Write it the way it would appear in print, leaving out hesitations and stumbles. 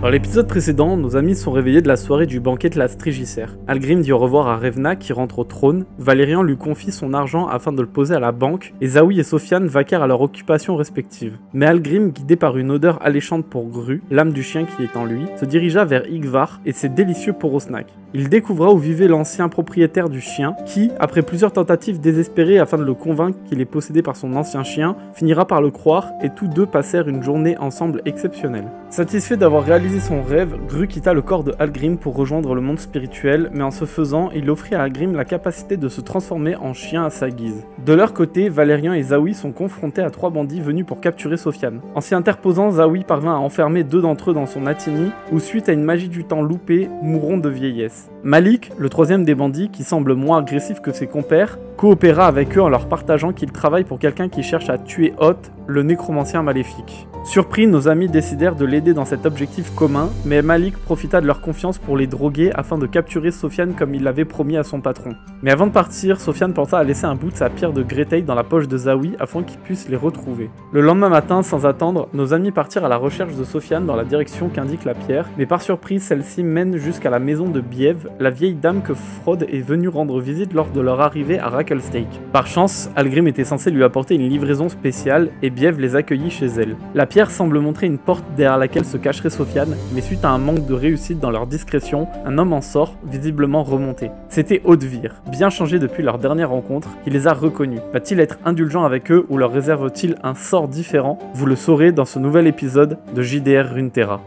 Dans l'épisode précédent, nos amis sont réveillés de la soirée du banquet de la Strigicère. Algrim dit au revoir à Revna qui rentre au trône, Valérian lui confie son argent afin de le poser à la banque, et Zawi et Sofiane vaquèrent à leurs occupations respectives. Mais Algrim, guidé par une odeur alléchante pour Gru, l'âme du chien qui est en lui, se dirigea vers Yggvar et ses délicieux porosnack. Il découvra où vivait l'ancien propriétaire du chien, qui, après plusieurs tentatives désespérées afin de le convaincre qu'il est possédé par son ancien chien, finira par le croire et tous deux passèrent une journée ensemble exceptionnelle. Satisfait d'avoir réalisé son rêve, Gru quitta le corps de Algrim pour rejoindre le monde spirituel, mais en ce faisant, il offrit à Algrim la capacité de se transformer en chien à sa guise. De leur côté, Valérian et Zawi sont confrontés à 3 bandits venus pour capturer Sofiane. En s'y interposant, Zawi parvint à enfermer 2 d'entre eux dans son Atini, où suite à une magie du temps loupée, mourront de vieillesse. Malik, le 3e des bandits, qui semble moins agressif que ses compères, coopéra avec eux en leur partageant qu'il travaille pour quelqu'un qui cherche à tuer Hoth, le nécromancien maléfique. Surpris, nos amis décidèrent de l'aider dans cet objectif commun, mais Malik profita de leur confiance pour les droguer afin de capturer Sofiane comme il l'avait promis à son patron. Mais avant de partir, Sofiane pensa à laisser un bout de sa pierre de Greytail dans la poche de Zawi afin qu'il puisse les retrouver. Le lendemain matin, sans attendre, nos amis partirent à la recherche de Sofiane dans la direction qu'indique la pierre, mais par surprise, celle-ci mène jusqu'à la maison de Biève, la vieille dame que Frode est venu rendre visite lors de leur arrivée à Racklestake. Par chance, Algrim était censé lui apporter une livraison spéciale et Biève les accueillit chez elle. La pierre semble montrer une porte derrière laquelle se cacherait Sofiane, mais suite à un manque de réussite dans leur discrétion, un homme en sort, visiblement remonté. C'était Haudevire, bien changé depuis leur dernière rencontre, qui les a reconnus. Va-t-il être indulgent avec eux ou leur réserve-t-il un sort différent? Vous le saurez dans ce nouvel épisode de JDR Runeterra.